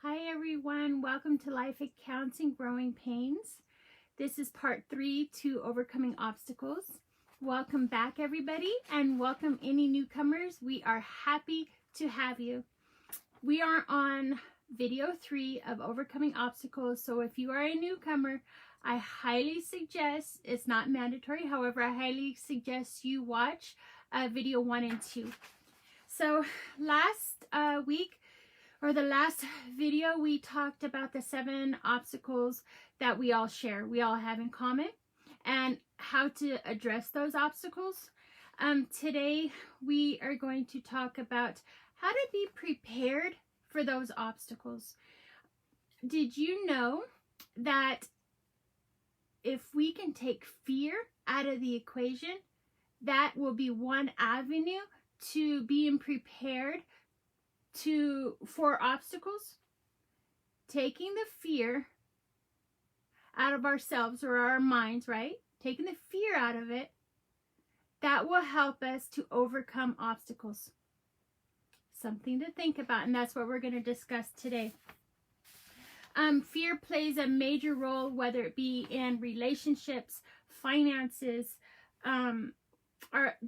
Hi everyone, welcome to Life Accounts and Growing Pains. This is part 3 to Overcoming Obstacles. Welcome back everybody, and welcome any newcomers. We are happy to have you. We are on video 3 of Overcoming Obstacles, so if you are a newcomer, I highly suggest, it's not mandatory, however, I highly suggest you watch video 1 and 2. So last week, or the last video, we talked about the 7 obstacles that we all share, we all have in common, and how to address those obstacles. Today, we are going to talk about how to be prepared for those obstacles. Did you know that if we can take fear out of the equation, that will be one avenue to being prepared for obstacles? Taking the fear out of ourselves or our minds, right? Taking the fear out of it, that will help us to overcome obstacles. Something to think about, and that's what we're going to discuss today. Fear plays a major role, whether it be in relationships, finances,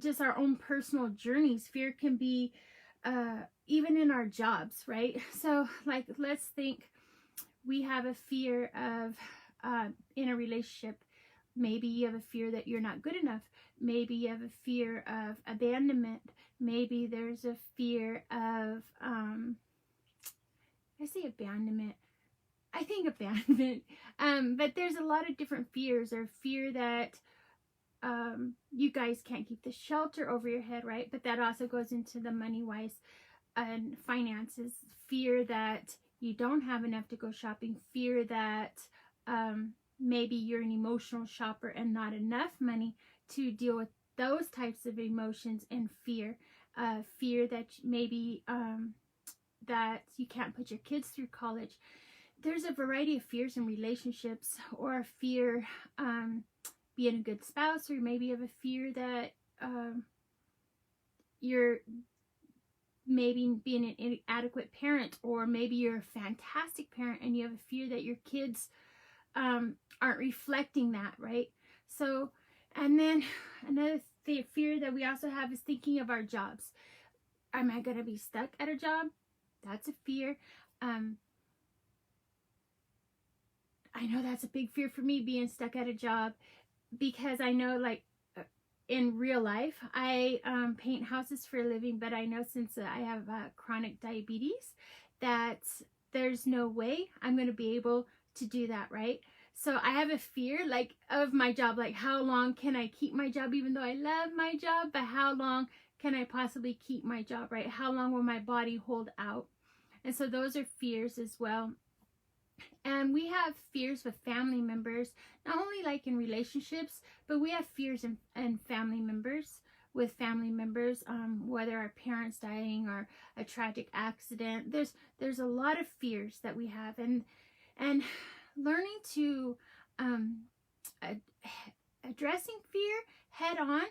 just our own personal journeys. Fear can be even in our jobs, right? So like, let's think we have a fear of in a relationship. Maybe you have a fear that you're not good enough. Maybe you have a fear of abandonment. Maybe there's a fear of I say abandonment, I think abandonment, but there's a lot of different fears. Or fear that you guys can't keep the shelter over your head, right? But that also goes into the money wise and finances. Fear that you don't have enough to go shopping. Fear that maybe you're an emotional shopper and not enough money to deal with those types of emotions and fear. Fear that maybe that you can't put your kids through college. There's a variety of fears in relationships, or a fear being a good spouse, or maybe you have a fear that you're maybe being an inadequate parent, or maybe you're a fantastic parent and you have a fear that your kids aren't reflecting that, right? So, and then another fear that we also have is thinking of our jobs. Am I going to be stuck at a job? That's a fear. I know that's a big fear for me, being stuck at a job, because I know, like, in real life, I paint houses for a living, but I know since I have chronic diabetes that there's no way I'm going to be able to do that, right? So I have a fear, like, of my job, like, how long can I keep my job, even though I love my job, but how long can I possibly keep my job, right? How long will my body hold out? And so those are fears as well. And we have fears with family members, not only like in relationships, but we have fears in family members, with family members, whether our parents dying or a tragic accident. There's a lot of fears that we have, and learning to addressing fear head on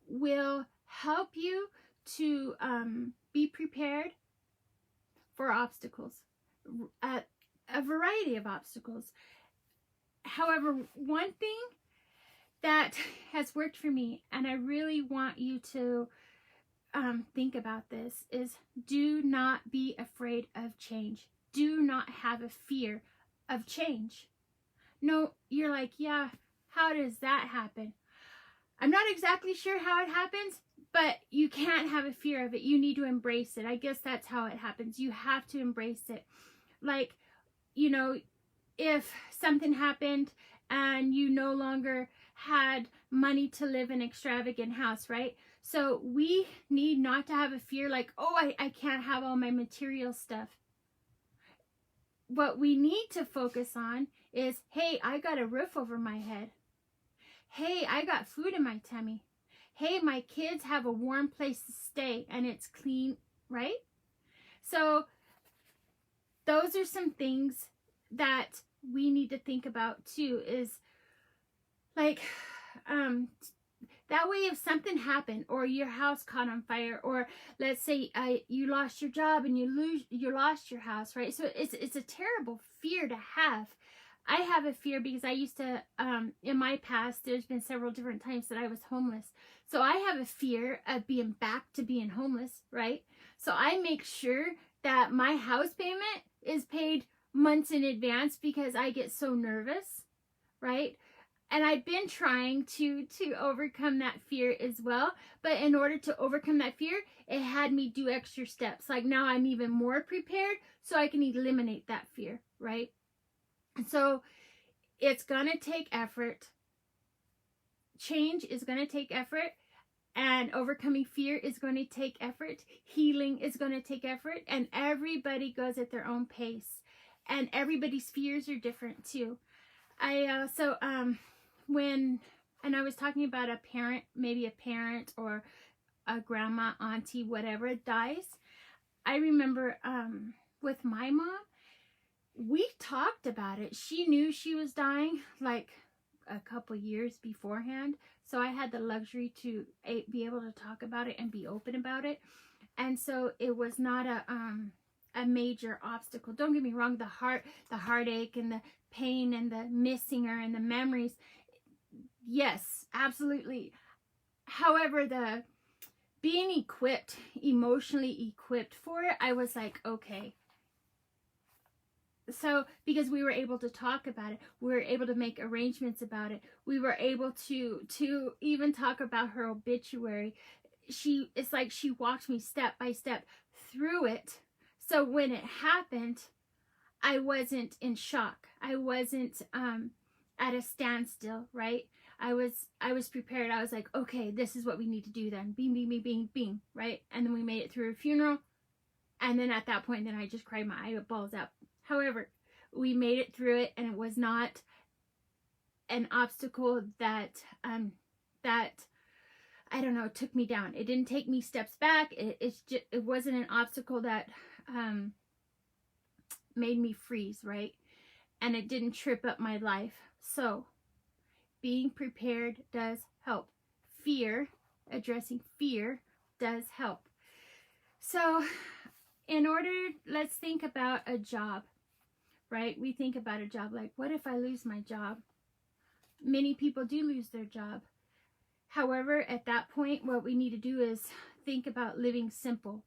will help you to be prepared for obstacles. A variety of obstacles. However, one thing that has worked for me, and I really want you to think about this, is do not be afraid of change. Do not have a fear of change. No, you're like, yeah, how does that happen? I'm not exactly sure how it happens, but you can't have a fear of it. You need to embrace it. I guess that's how it happens. You have to embrace it. Like, you know, if something happened and you no longer had money to live in an extravagant house, right? So we need not to have a fear like, oh, I can't have all my material stuff. What we need to focus on is, hey, I got a roof over my head. Hey, I got food in my tummy. Hey, my kids have a warm place to stay and it's clean, right? So those are some things that we need to think about too, is like That way, if something happened, or your house caught on fire, or let's say you lost your job and you lost your house, right? So it's a terrible fear to have. I have a fear because I used to, in my past, there's been several different times that I was homeless. So I have a fear of being back to being homeless, right? So I make sure that my house payment is paid months in advance because I get so nervous, right? And I've been trying to overcome that fear as well. But in order to overcome that fear, it had me do extra steps. Like now I'm even more prepared so I can eliminate that fear, right? And so it's going to take effort. Change is going to take effort. And overcoming fear is going to take effort. Healing is going to take effort. And everybody goes at their own pace. And everybody's fears are different too. When I was talking about a parent, maybe a parent or a grandma, auntie, whatever dies, I remember with my mom, we talked about it. She knew she was dying like a couple years beforehand, so I had the luxury to be able to talk about it and be open about it. And so it was not a major obstacle. Don't get me wrong, the heartache and the pain and the missing her and the memories, yes, absolutely. However, the being equipped, emotionally equipped for it, I was like, okay. So, because we were able to talk about it, we were able to make arrangements about it, we were able to even talk about her obituary. It's like she walked me step by step through it. So when it happened, I wasn't in shock. I wasn't at a standstill, right? I was prepared. I was like, okay, this is what we need to do then. Bing, bing, bing, bing, bing, right? And then we made it through a funeral. And then at that point, then I just cried my eyeballs out. However, we made it through it, and it was not an obstacle that I don't know, took me down. It didn't take me steps back. It wasn't an obstacle that made me freeze, right? And it didn't trip up my life. So being prepared does help. Addressing fear does help. So let's think about a job, right? We think about a job like, what if I lose my job? Many people do lose their job. However, at that point, what we need to do is think about living simple.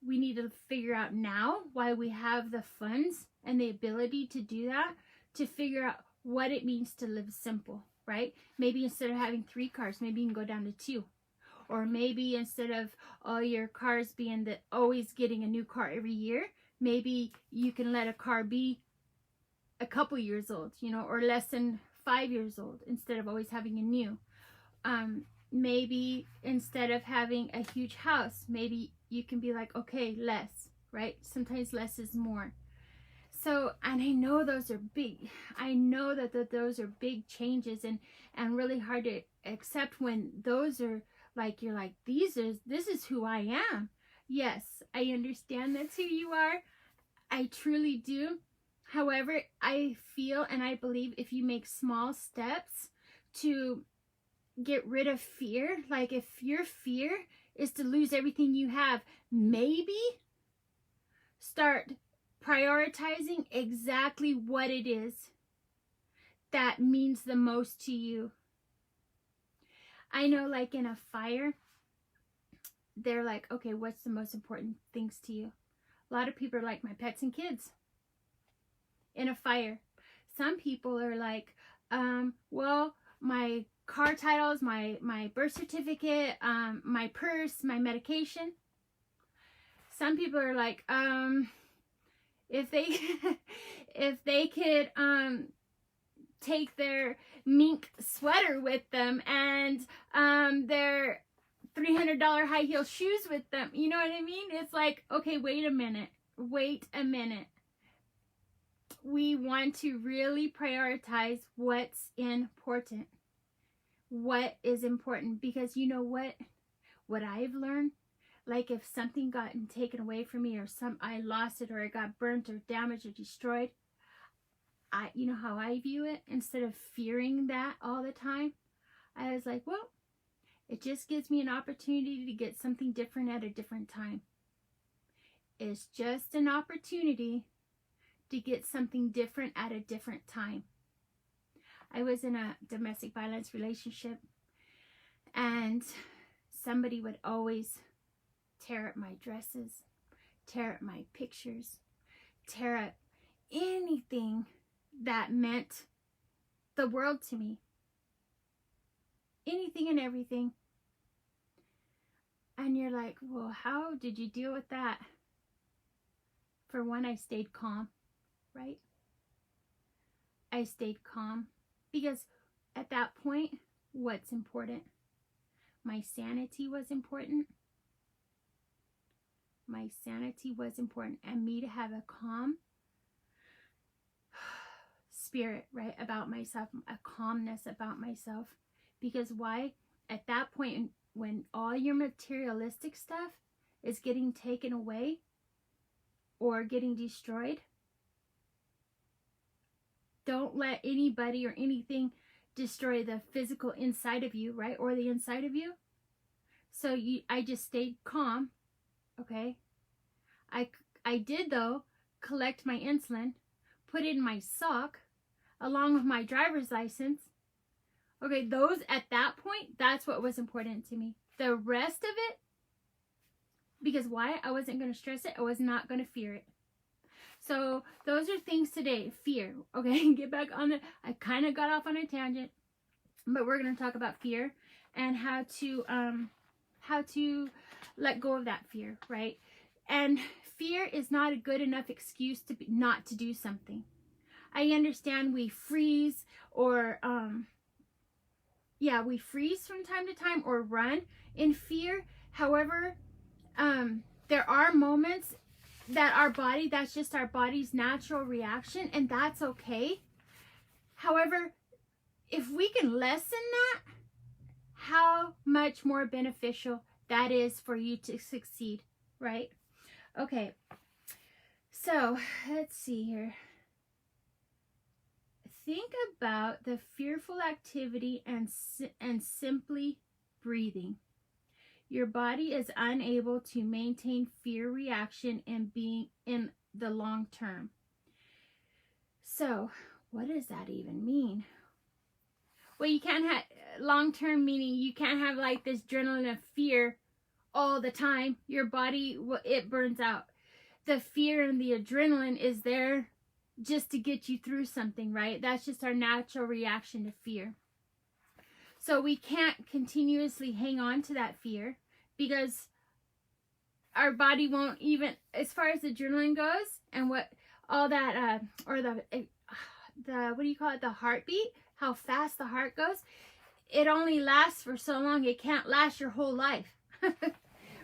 We need to figure out now, why we have the funds and the ability to do that, to figure out what it means to live simple, right? Maybe instead of having 3 cars, maybe you can go down to 2. Or maybe instead of all your cars being always getting a new car every year, maybe you can let a car be a couple years old, or less than 5 years old instead of always having a new. Maybe instead of having a huge house, maybe you can be like, okay, less, right? Sometimes less is more. So, and I know those are big. I know that those are big changes and really hard to accept when those are like, you're like, this is who I am. Yes, I understand that's who you are. I truly do. However, I feel and I believe if you make small steps to get rid of fear, like if your fear is to lose everything you have, maybe start prioritizing exactly what it is that means the most to you. I know, like in a fire, they're like, okay, what's the most important things to you? A lot of people are like, my pets and kids. In a fire, some people are like, well, my car titles, my birth certificate, my purse, my medication. Some people are like, if they could take their mink sweater with them and their $300 high heel shoes with them, you know what I mean? It's like, okay, wait a minute. We want to really prioritize what's important. What is important, because you know what I've learned, like if something got taken away from me, or I lost it, or it got burnt or damaged or destroyed, you know how I view it? Instead of fearing that all the time, I was like, well, It just gives me an opportunity to get something different at a different time. It's just an opportunity to get something different at a different time. I was in a domestic violence relationship, and somebody would always tear up my dresses, tear up my pictures, tear up anything that meant the world to me. Anything and everything. And you're like, well, how did you deal with that? For one, I stayed calm, right? I stayed calm because at that point, what's important? My sanity was important. My sanity was important, and me to have a calm spirit, right, about myself, a calmness about myself. Because why? At that point, when all your materialistic stuff is getting taken away or getting destroyed, don't let anybody or anything destroy the physical inside of you, right? Or the inside of you. So I just stayed calm, okay? I did, though, collect my insulin, put it in my sock, along with my driver's license. Okay, those, at that point, that's what was important to me. The rest of it, because why? I wasn't going to stress it. I was not going to fear it. So those are things today. Fear. Okay, get back on the, I kind of got off on a tangent, but we're going to talk about fear and how to let go of that fear, right? And fear is not a good enough excuse to not to do something. I understand we freeze or, we freeze from time to time or run in fear. However, there are moments that our body, that's just our body's natural reaction, and that's okay. However, if we can lessen that, how much more beneficial that is for you to succeed, right? Okay, so let's see here. Think about the fearful activity and simply breathing. Your body is unable to maintain fear reaction and being in the long term. So, what does that even mean? Well, you can't have long term, meaning you can't have like this adrenaline of fear all the time. Your body, it burns out. The fear and the adrenaline is there just to get you through something, right? That's just our natural reaction to fear. So we can't continuously hang on to that fear because our body won't even, as far as adrenaline goes and what all that, or the what do you call it? The heartbeat, how fast the heart goes. It only lasts for so long. It can't last your whole life,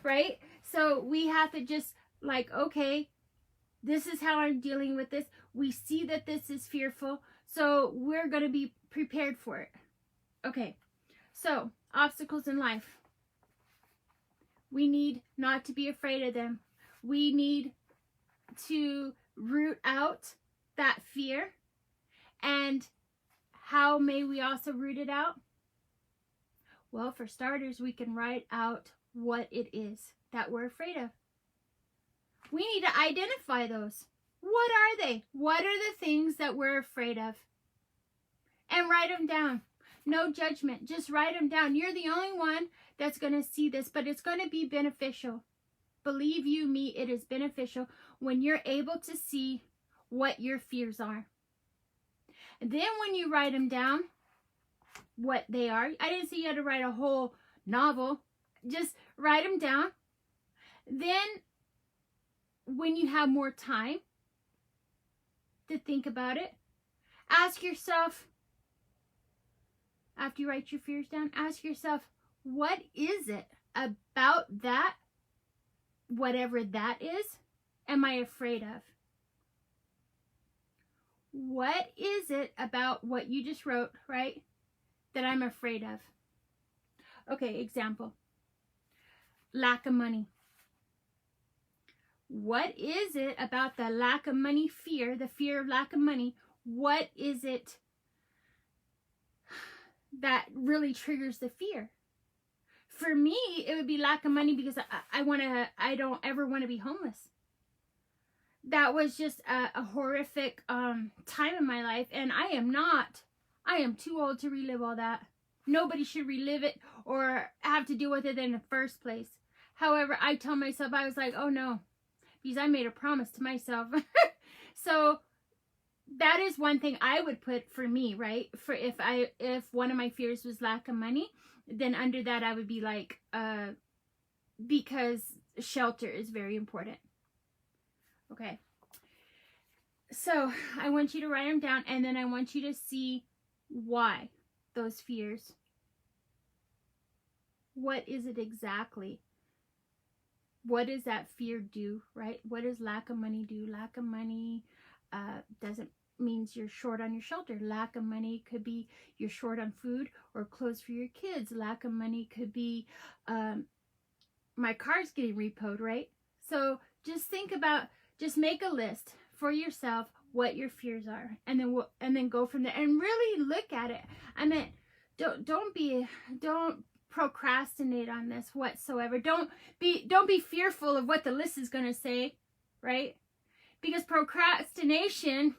right? So we have to just like, okay, this is how I'm dealing with this. We see that this is fearful, so we're going to be prepared for it. Okay, so obstacles in life. We need not to be afraid of them. We need to root out that fear. And how may we also root it out? Well, for starters, we can write out what it is that we're afraid of. We need to identify those. What are they? What are the things that we're afraid of? And write them down. No judgment. Just write them down. You're the only one that's going to see this, but it's going to be beneficial. Believe you me, it is beneficial when you're able to see what your fears are. And then when you write them down, what they are. I didn't say you had to write a whole novel. Just write them down. Then when you have more time to think about it, ask yourself, after you write your fears down, ask yourself, what is it about that, whatever that is, am I afraid of? What is it about what you just wrote, right, that I'm afraid of? Okay, example. Lack of money. What is it about the lack of money fear, the fear of lack of money? What is it that really triggers the fear? for me, it would be lack of money because I don't ever want to be homeless. That was just a horrific time in my life, and I am too old to relive all that. Nobody should relive it or have to deal with it in the first place. However, I tell myself, I was like, oh no, because I made a promise to myself. So that is one thing I would put for me, right? For if one of my fears was lack of money, then under that I would be like, because shelter is very important. Okay. So I want you to write them down, and then I want you to see why those fears. What is it exactly? What does that fear do, right? What does lack of money do? Lack of money doesn't means you're short on your shelter. Lack of money could be you're short on food or clothes for your kids. Lack of money could be my car's getting repoed, right? So just think about, just make a list for yourself what your fears are, and then go from there and really look at it. I mean, don't procrastinate on this whatsoever. Don't be fearful of what the list is going to say, right? Because procrastination,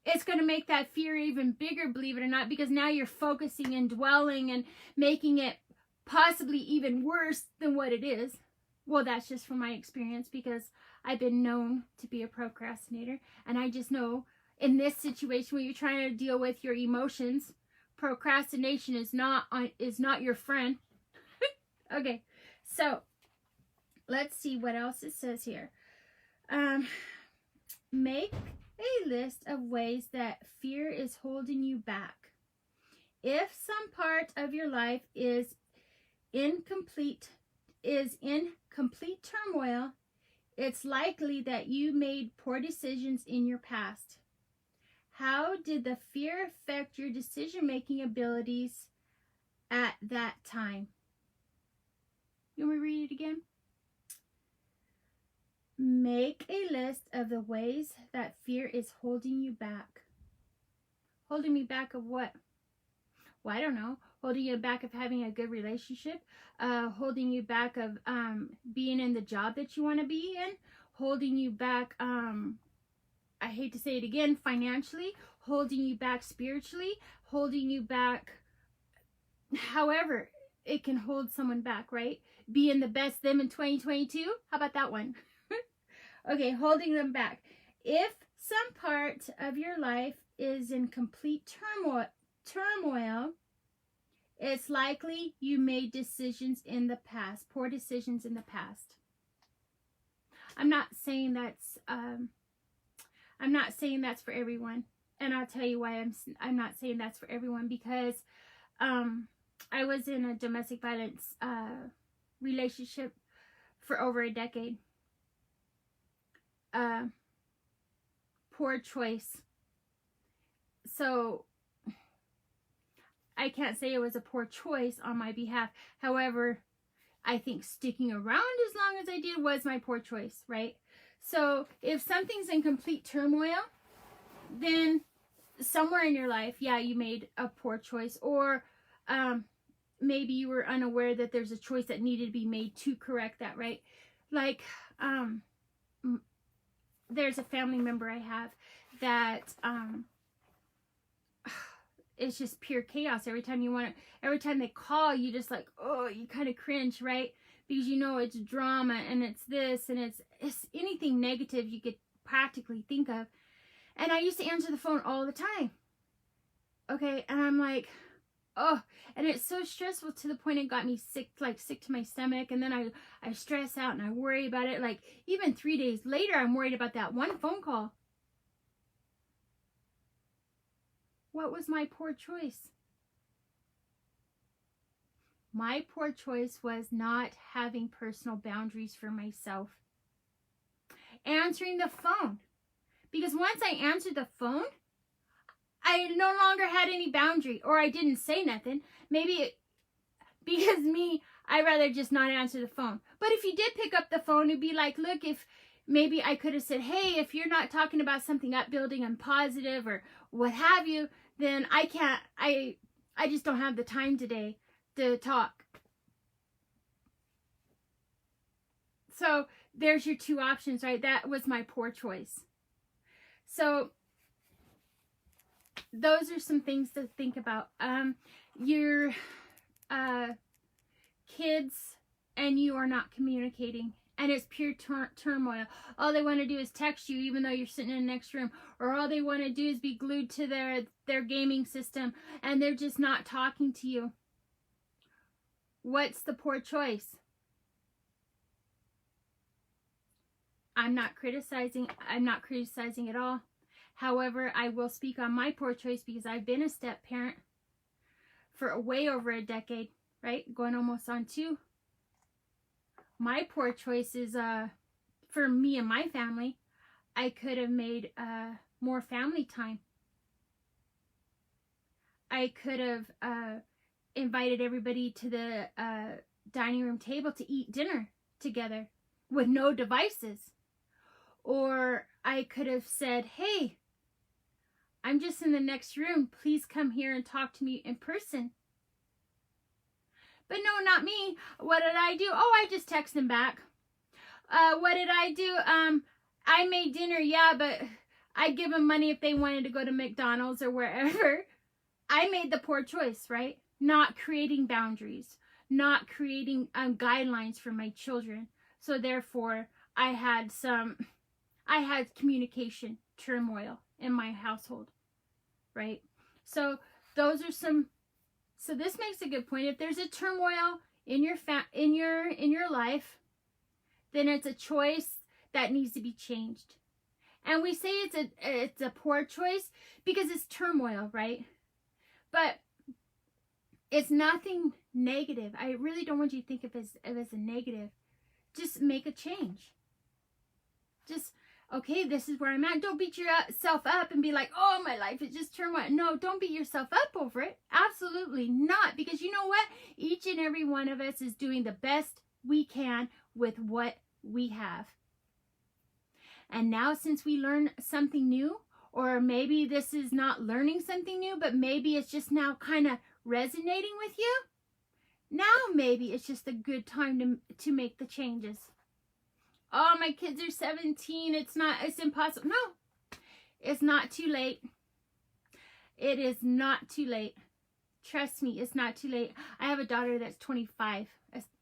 it's going to make that fear even bigger, believe it or not, because now you're focusing and dwelling and making it possibly even worse than what it is. Well, that's just from my experience, because I've been known to be a procrastinator, and I just know in this situation where you're trying to deal with your emotions, procrastination is not your friend. Okay, so let's see what else it says here. Make a list of ways that fear is holding you back. If some part of your life is in complete turmoil, it's likely that you made poor decisions in your past. How did the fear affect your decision-making abilities at that time? You want me to read it again? Make a list of the ways that fear is holding you back. Holding me back of what? Well, I don't know. Holding you back of having a good relationship. Holding you back of being in the job that you want to be in. Holding you back, I hate to say it again, financially. Holding you back spiritually. Holding you back, however it can hold someone back, right? Being the best them in 2022. How about that one? Okay, holding them back. If some part of your life is in complete turmoil, it's likely you made decisions in the past, poor decisions in the past. I'm not saying that's for everyone, and I'll tell you why I'm not saying that's for everyone, because I was in a domestic violence relationship for over a decade. Poor choice. So I can't say it was a poor choice on my behalf. However, I think sticking around as long as I did was my poor choice, right? So if something's in complete turmoil, then somewhere in your life, yeah, you made a poor choice, or maybe you were unaware that there's a choice that needed to be made to correct that, right? Like, there's a family member I have that it's just pure chaos. Every time they call, you just like, oh, you kind of cringe, right? Because you know it's drama, and it's this, and it's anything negative you could practically think of. And I used to answer the phone all the time. Okay, and I'm like, oh, and it's so stressful to the point it got me sick to my stomach. And then I stress out and I worry about it. Like, even 3 days later, I'm worried about that one phone call. What was my poor choice? My poor choice was not having personal boundaries for myself. Answering the phone. Because once I answered the phone, I no longer had any boundary, or I didn't say nothing. Maybe because I'd rather just not answer the phone. But if you did pick up the phone, it'd be like, look, if maybe I could have said, hey, if you're not talking about something upbuilding and positive or what have you, then I just don't have the time today to talk. So there's your two options, right? That was my poor choice. So those are some things to think about. Your kids and you are not communicating, and it's pure turmoil. All they want to do is text you even though you're sitting in the next room, or all they want to do is be glued to their gaming system, and they're just not talking to you. What's the poor choice? I'm not criticizing at all. However, I will speak on my poor choice because I've been a step parent for way over a decade, right? Going almost on 2. My poor choice is for me and my family. I could have made more family time. I could have invited everybody to the dining room table to eat dinner together with no devices. Or I could have said, hey, I'm just in the next room. Please come here and talk to me in person. But no, not me. What did I do? Oh, I just texted him back. What did I do? I made dinner, yeah, but I'd give them money if they wanted to go to McDonald's or wherever. I made the poor choice, right? Not creating boundaries, not creating guidelines for my children. So therefore, I had communication turmoil in my household, right? So those are some. So this makes a good point. If there's a turmoil in your life, then it's a choice that needs to be changed. And we say it's a poor choice because it's turmoil, right? But it's nothing negative. I really don't want you to think of it as a negative. Just make a change. Just, okay, this is where I'm at. Don't beat yourself up and be like, oh, my life is just turmoil. No, don't beat yourself up over it. Absolutely not. Because you know what? Each and every one of us is doing the best we can with what we have. And now since we learn something new, or maybe this is not learning something new, but maybe it's just now kind of resonating with you. Now maybe it's just a good time to make the changes. Oh, my kids are 17. It's impossible. No, it's not too late. It is not too late. Trust me, it's not too late. I have a daughter that's 25,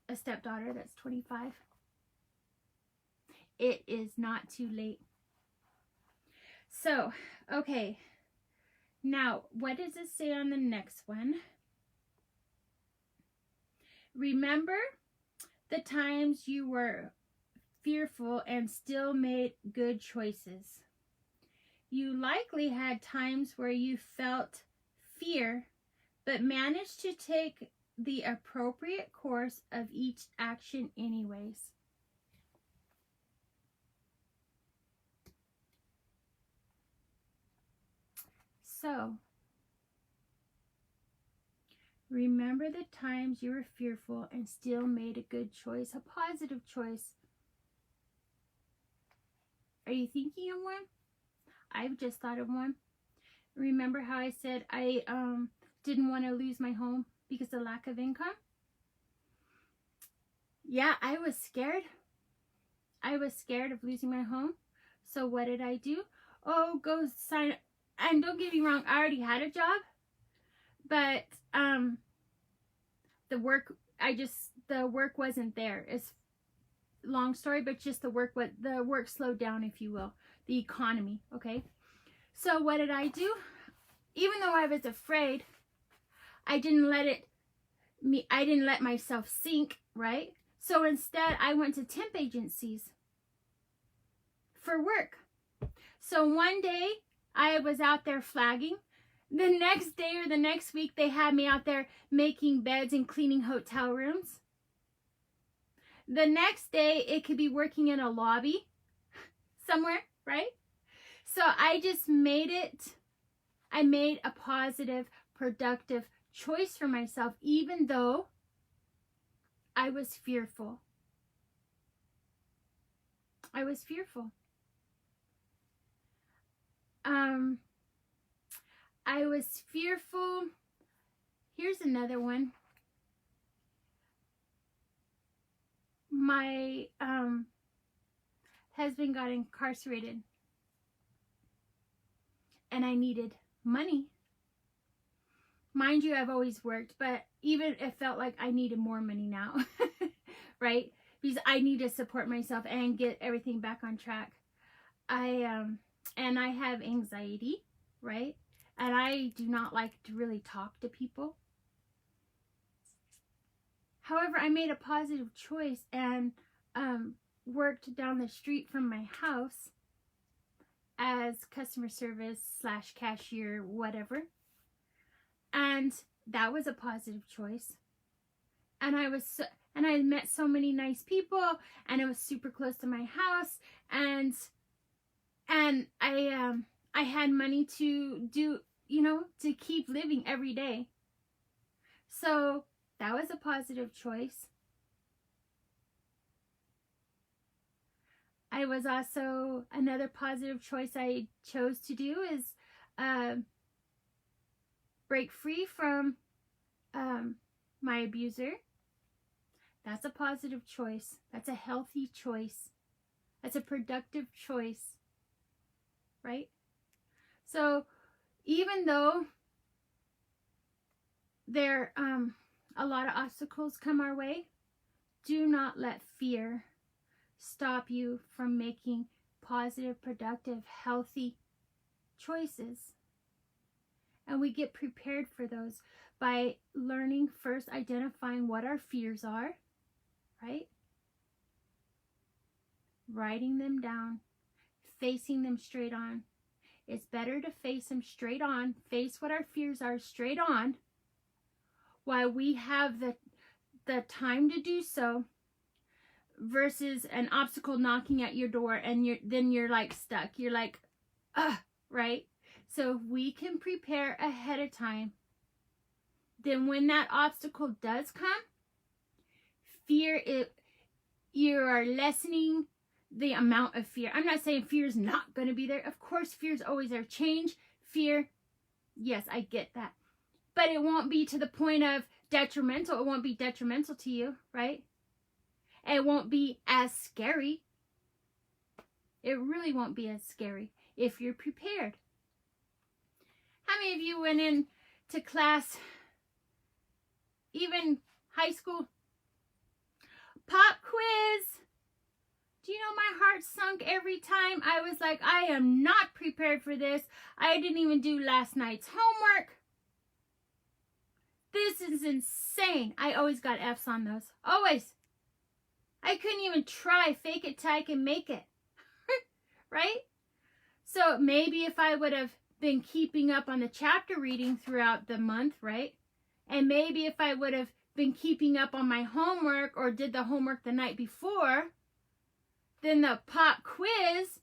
a stepdaughter that's 25. It is not too late. So, okay. Now, what does it say on the next one? Remember the times you were fearful and still made good choices. You likely had times where you felt fear, but managed to take the appropriate course of each action anyways. So, remember the times you were fearful and still made a good choice, a positive choice. Are you thinking of one? I've just thought of one. Remember how I said I didn't want to lose my home because of lack of income? Yeah, I was scared. I was scared of losing my home. So what did I do? Oh, go sign up. And don't get me wrong, I already had a job. But the work wasn't there. It's long story, but just the work slowed down, if you will. The economy, okay? So what did I do? Even though I was afraid, I didn't let myself sink, right? So instead, I went to temp agencies for work. So one day, I was out there flagging. The next day or the next week, they had me out there making beds and cleaning hotel rooms. The next day, it could be working in a lobby somewhere, right? So I just made a positive, productive choice for myself, even though I was fearful. I was fearful. I was fearful. Here's another one. my husband got incarcerated and I needed money. Mind you, I've always worked, but even it felt like I needed more money now, right? Because I need to support myself and get everything back on track. And I have anxiety, right? And I do not like to really talk to people. However, I made a positive choice and worked down the street from my house as customer service / cashier, whatever. And that was a positive choice. And I met so many nice people, and it was super close to my house, and I had money to do, to keep living every day. So that was a positive choice. I was also, another positive choice I chose to do is break free from my abuser. That's a positive choice. That's a healthy choice. That's a productive choice, right? So even though there a lot of obstacles come our way, do not let fear stop you from making positive, productive, healthy choices. And we get prepared for those by learning, first identifying what our fears are, right? Writing them down, facing them straight on. It's better to face them straight on, face what our fears are straight on, while we have the time to do so, versus an obstacle knocking at your door and then you're like stuck. You're like, right? So if we can prepare ahead of time, then when that obstacle does come, you are lessening the amount of fear. I'm not saying fear is not going to be there. Of course, fear is always there. Change, fear, yes, I get that. But it won't be to the point of detrimental. It won't be detrimental to you, right? It won't be as scary. It really won't be as scary if you're prepared. How many of you went into class, even high school, pop quiz? Do you know my heart sunk every time? I was like, I am not prepared for this. I didn't even do last night's homework. This is insane. I always got F's on those. Always. I couldn't even try. Fake it till I can make it. Right? So maybe if I would have been keeping up on the chapter reading throughout the month, right? And maybe if I would have been keeping up on my homework or did the homework the night before, then the pop quiz,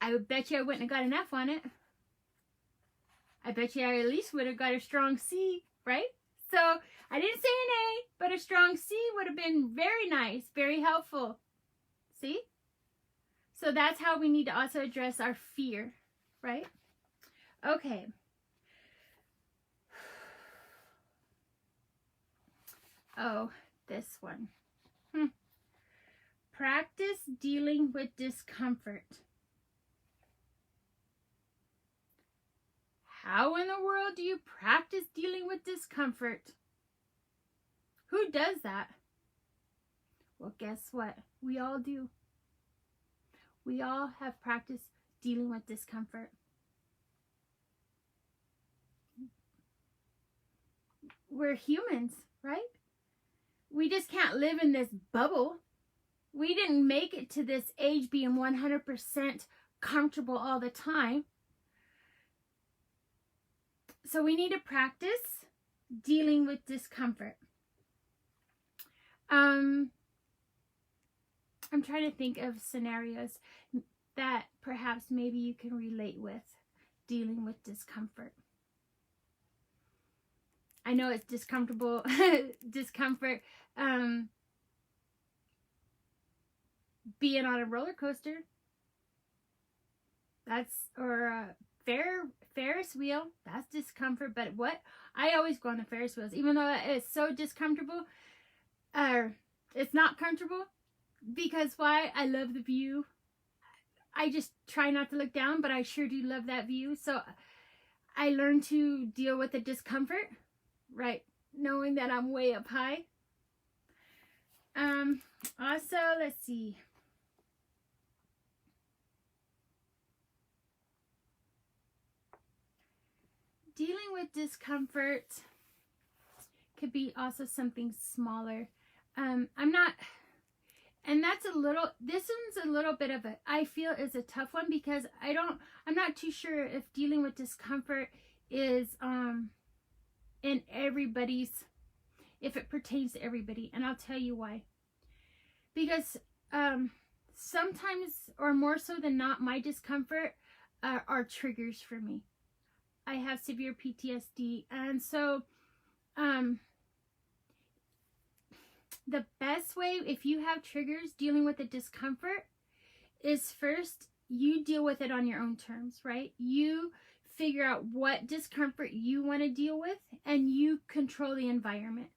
I would bet you I wouldn't have got an F on it. I bet you I at least would have got a strong C, right? So I didn't say an A, but a strong C would have been very nice, very helpful. See? So that's how we need to also address our fear, right? Okay. Oh, this one. Practice dealing with discomfort. How in the world do you practice dealing with discomfort? Who does that? Well, guess what? We all do. We all have practiced dealing with discomfort. We're humans, right? We just can't live in this bubble. We didn't make it to this age being 100% comfortable all the time. So we need to practice dealing with discomfort. I'm trying to think of scenarios that perhaps maybe you can relate with dealing with discomfort. I know it's discomfortable, discomfort, being on a roller coaster. Or Ferris wheel, that's discomfort. But what? I always go on the Ferris wheels, even though it's so discomfortable. It's not comfortable. Because why? I love the view. I just try not to look down, but I sure do love that view. So I learned to deal with the discomfort, right? Knowing that I'm way up high. Also, let's see. Dealing with discomfort could be also something smaller. I'm not, and that's a little, this one's a little bit of a, I feel is a tough one because I'm not too sure if dealing with discomfort is, in everybody's, if it pertains to everybody. And I'll tell you why. Because, sometimes, or more so than not, my discomfort are triggers for me. I have severe PTSD. And so, the best way, if you have triggers dealing with the discomfort, is first you deal with it on your own terms, right? You figure out what discomfort you want to deal with, and you control the environment.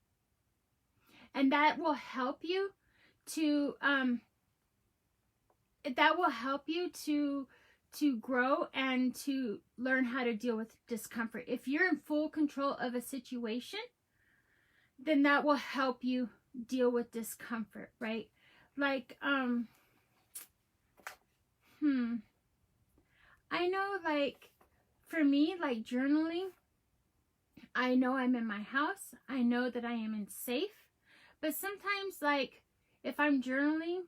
And that will help you to grow and to learn how to deal with discomfort. If you're in full control of a situation, then that will help you deal with discomfort, right? Like, I know, like, for me, like journaling, I know I'm in my house. I know that I am in safe. But sometimes, like, if I'm journaling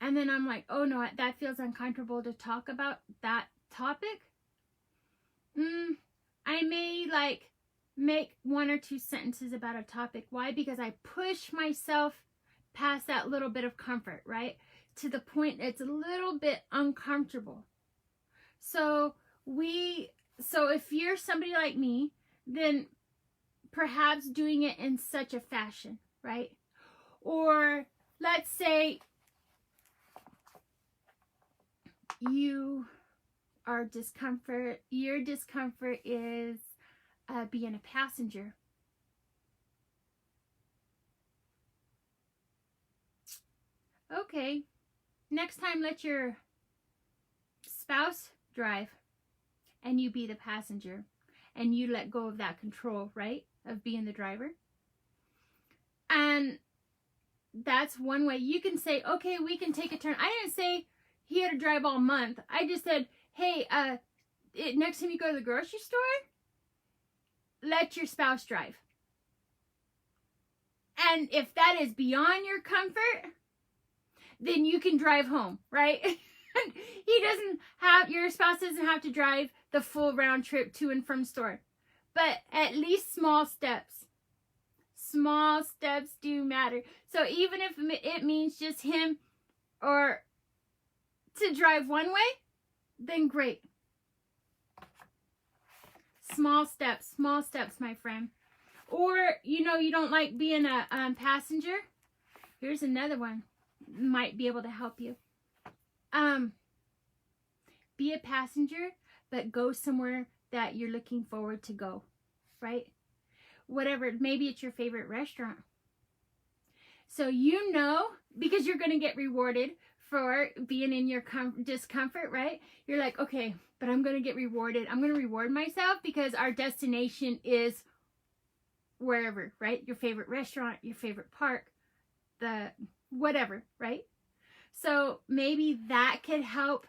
and then I'm like, oh no, that feels uncomfortable to talk about that topic, I may, like, make 1 or 2 sentences about a topic. Why? Because I push myself past that little bit of comfort, right? To the point it's a little bit uncomfortable. So if you're somebody like me, then perhaps doing it in such a fashion, right? Or let's say your discomfort is being a passenger. Okay, next time let your spouse drive and you be the passenger, and you let go of that control, right, of being the driver. And that's one way. You can say, okay, we can take a turn. I didn't say he had to drive all month. I just said, hey, next time you go to the grocery store, let your spouse drive. And if that is beyond your comfort, then you can drive home, right? Your spouse doesn't have to drive the full round trip to and from store. But at least small steps. Small steps do matter. So even if it means just him or to drive one way, then great. Small steps, my friend. Or, you don't like being a passenger. Here's another one. Might be able to help you. Be a passenger, but go somewhere that you're looking forward to go, right? Whatever, maybe it's your favorite restaurant. So because you're going to get rewarded for being in your discomfort, right? You're like, okay, but I'm going to get rewarded. I'm going to reward myself because our destination is wherever, right? Your favorite restaurant, your favorite park, the whatever, right? So maybe that could help.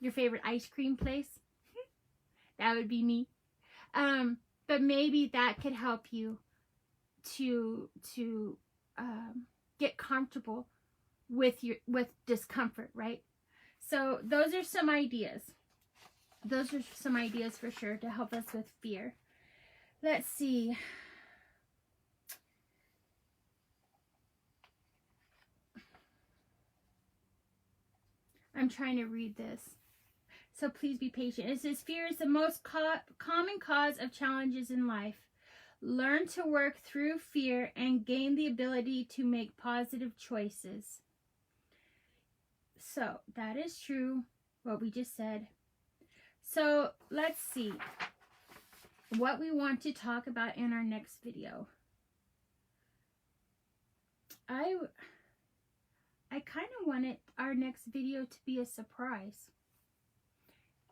Your favorite ice cream place. That would be me. But maybe that could help you to get comfortable with discomfort, right? So those are some ideas. Those are some ideas for sure to help us with fear. Let's see. I'm trying to read this. So please be patient. It says, fear is the most common cause of challenges in life. Learn to work through fear and gain the ability to make positive choices. So that is true, what we just said. So let's see what we want to talk about in our next video. I kind of wanted our next video to be a surprise.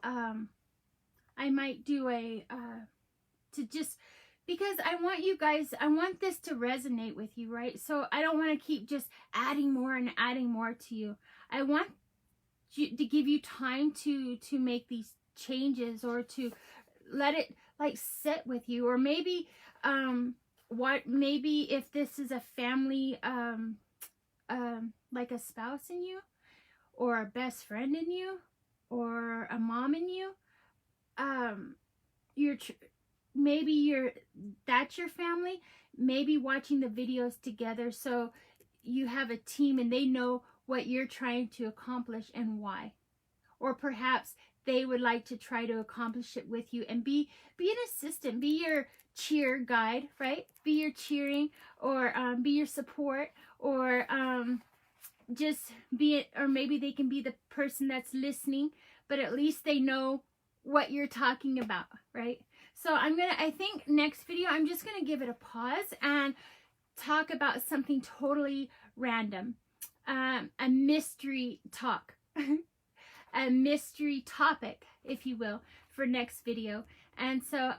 I might do a, because I want you guys, I want this to resonate with you, right? So I don't want to keep just adding more and adding more to you. I want to give you time to make these changes, or to let it like sit with you. Or maybe, maybe if this is a family, like a spouse in you, or a best friend in you, or a mom in you, that's your family, maybe watching the videos together, so you have a team and they know what you're trying to accomplish and why. Or perhaps they would like to try to accomplish it with you, and be an assistant, be your cheer guide, right? Be your cheering, or be your support, or just be it, or maybe they can be the person that's listening, but at least they know what you're talking about, right? So I think next video, I'm just gonna give it a pause and talk about something totally random, a mystery talk, a mystery topic, if you will, for next video. And so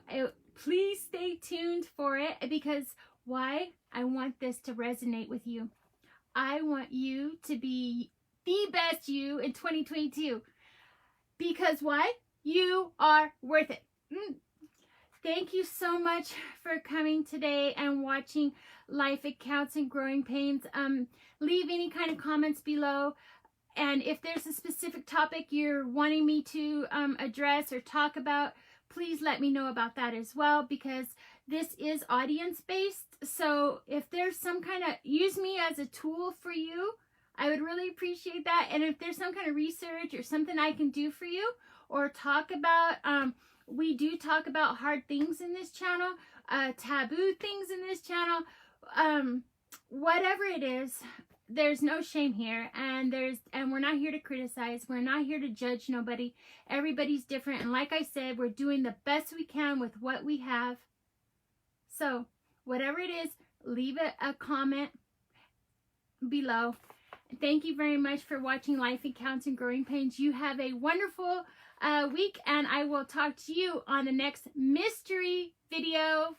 please stay tuned for it, because why? I want this to resonate with you. I want you to be the best you in 2022. Because why? You are worth it. Thank you so much for coming today and watching Life It Counts and Growing Pains. Leave any kind of comments below. And if there's a specific topic you're wanting me to address or talk about, please let me know about that as well, because this is audience-based. So if there's some kind of, use me as a tool for you, I would really appreciate that. And if there's some kind of research or something I can do for you, or talk about, we do talk about hard things in this channel, taboo things in this channel, whatever it is, there's no shame here, and we're not here to criticize, we're not here to judge nobody. Everybody's different, and like I said, we're doing the best we can with what we have. So whatever it is, leave a comment below. Thank you very much for watching Life It Counts and Growing Pains. You have a wonderful week, and I will talk to you on the next mystery video.